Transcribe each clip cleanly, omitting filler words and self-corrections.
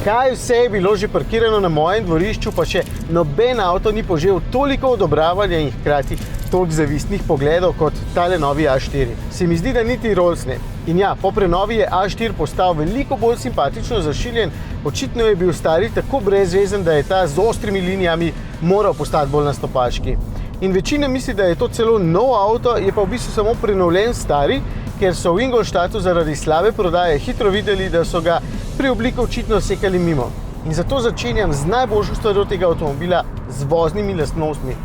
Kaj vse je bilo že parkirano na mojem dvorišču, pa še noben avto ni požel toliko odobravanja in hkrati toliko zavistnih pogledov kot tale novi A4. Se mi zdi, da niti Rolls ne. In ja, po prenovi je A4 postal veliko bolj simpatično zašiljen, očitno je bil stari tako brezvezen, da je ta z ostrimi linijami moral postati bolj nastopaški. In večina misli, da je to celo nov avto, je pa v bistvu samo prenovljen stari, ker so v Ingolstadtu zaradi slabe prodaje hitro videli, da so ga pri obliki očitno sekali mimo. In zato začenjam z najboljšo stvarjo tega avtomobila, z voznimi lastnostmi.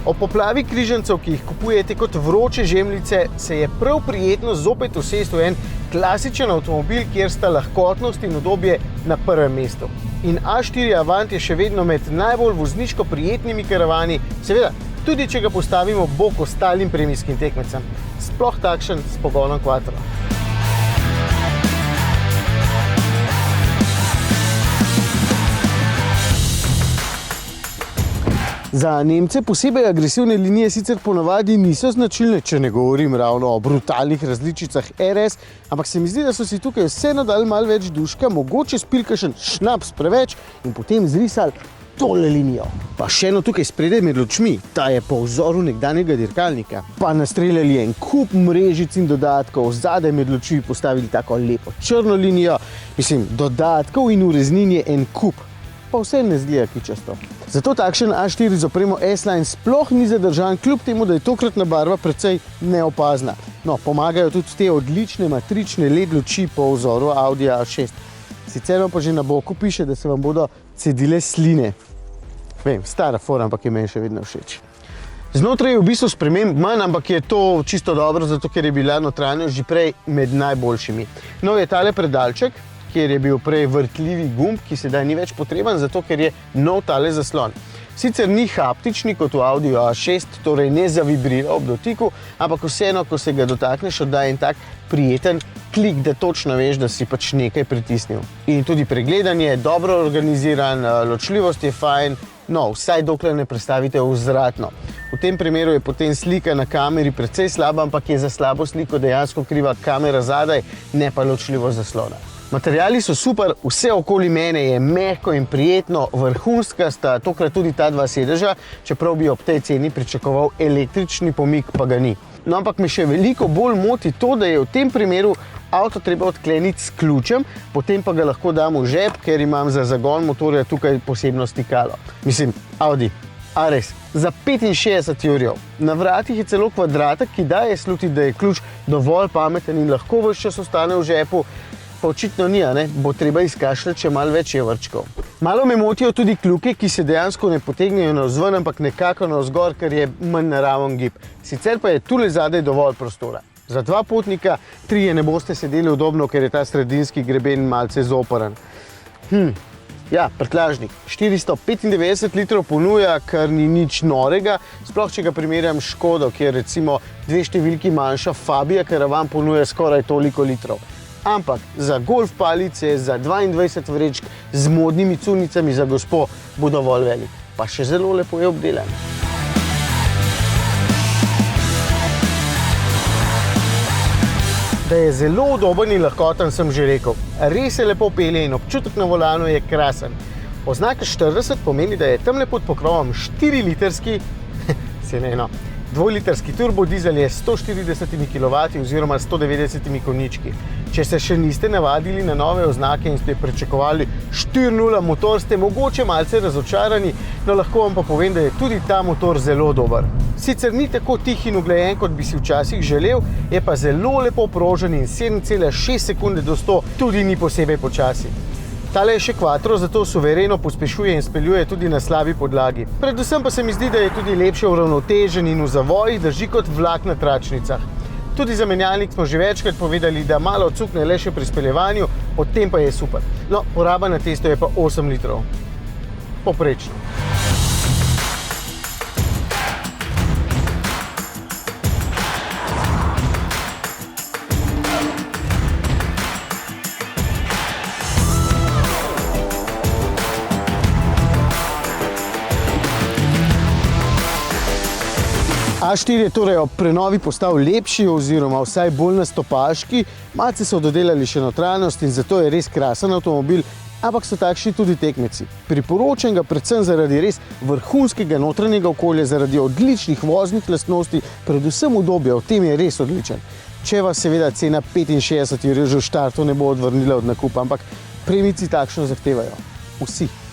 Ob poplavi križancev, ki jih kupujete kot vroče žemljice, se je prav prijetno zopet usesti v en klasičen avtomobil, kjer sta lahkotnost in udobje na prvem mestu. In A4 Avant je še vedno med najbolj vozniško prijetnimi karavani, seveda, tudi če ga postavimo bok ostalim premijskim tekmecem. Sploh takšen s pogonom quattro. Za Nemce posebej agresivne linije sicer ponavadi niso značilne, če ne govorim ravno o brutalnih različicah RS, ampak se mi zdi, da so si tukaj vseeno dali malo več duška, mogoče spili kakšen šnaps preveč in potem zrisali tole linijo. Pa še eno tukaj spredaj med lučmi, ta je po vzoru nekdanjega dirkalnika. Pa nastreljali en kup mrežic in dodatkov, zadaj med lučmi postavili tako lepo črno linijo, dodatkov in ureznin je en kup. Pa vse ne zgleda kičasto. Zato takšen A4 z opremo S-Line sploh ni zadržan, kljub temu, da je tokratna barva precej neopazna. No, pomagajo tudi te odlične matrične LED luči po vzoru Audi A6. Sicer pa že na boku piše, da se vam bodo cedile sline. Vem, stara fora, ampak je meni še vedno všeč. Znotraj je v bistvu sprememb manj, ampak je to čisto dobro, zato ker je bila notranjost že prej med najboljšimi. No, je tale predalček, kjer je bil prej vrtljivi gumb, ki sedaj ni več potreben, zato ker je nov tale zaslon. Sicer ni haptični kot v Audi A6, torej ne zavibrira ob dotiku, ampak vseeno, ko se ga dotakneš, odda en tak prijeten klik, da točno veš, da si pač nekaj pritisnil. In tudi pregledanje je dobro organiziran, ločljivost je fajn, no, vsaj dokler ne prestavite vzvratno. V tem primeru je potem slika na kameri precej slaba, ampak je za slabo sliko dejansko kriva kamera zadaj, ne pa ločljivost zaslona. Materiali so super, vse okoli mene je mehko in prijetno, vrhunska sta tokrat tudi ta dva sedeža, čeprav bi ob tej ceni pričakoval električni pomik, pa ga ni. No, ampak me še veliko bolj moti to, da je v tem primeru avto treba odkleniti s ključem, potem pa ga lahko dam v žep, ker imam za zagon motorja tukaj posebno stikalo. Audi A-Res za 65 jurjev. Na vratih je celo kvadratek, ki daje slutiti, da je ključ dovolj pameten in lahko ves čas ostane v žepu. Pa očitno ni, bo treba izkašljati še malo več evrčkov. Malo me motijo tudi kljuke, ki se dejansko ne potegnejo navzven, ampak nekako navzgor, ker je manj naraven gib. Sicer pa je tule zadaj dovolj prostora. Za dva potnika, trije ne boste sedeli udobno, ker je ta sredinski greben malce zoporen. Ja, prtljažnik. 495 litrov ponuja, kar ni nič norega, sploh če ga primerjam s Škodo, kjer recimo dve številki manjša Fabia Caravan ponuja skoraj toliko litrov. Ampak za golf palice, za 22 vrečk z modnimi cunnicami za gospo bo dovolj velik. Pa še zelo lepo je obdelan. Da je zelo udoben in lahkoten, sem že rekel. Res je lepo pelje in občutek na volanu je krasen. Oznaka 40 pomeni, da je tamle pod pokrovom 4-litrski, dvolitrski turbodizel je 140 kW oziroma 190 konjički. Če se še niste navadili na nove oznake in ste pričakovali 4.0 motor, ste mogoče malce razočarani, no lahko vam pa povem, da je tudi ta motor zelo dober. Sicer ni tako tih in uglajen, kot bi si včasih želel, je pa zelo lepo prožen in 7,6 sekunde do 100 tudi ni posebej počasi. Tale je še quattro, zato suvereno pospešuje in speljuje tudi na slabi podlagi. Predvsem pa se mi zdi, da je tudi lepše uravnotežen in v zavojih drži kot vlak na tračnicah. Tudi za menjalnik smo že večkrat povedali, da malo cukne le še pri speljevanju, potem pa je super. No, poraba na testu je pa 8 litrov. Poprečno. A4 je torej ob prenovi postal lepši oziroma vsaj bolj nastopaški, malce so dodelali še notranjost in zato je res krasen avtomobil, ampak so takšni tudi tekmeci. Priporočam ga predvsem zaradi res vrhunskega notranjega okolja, zaradi odličnih voznih lastnosti, predvsem udobja, v tem je res odličen. Če vas seveda cena 65 € že v štartu ne bo odvrnila od nakupa, ampak premijci takšno zahtevajo. Vsi.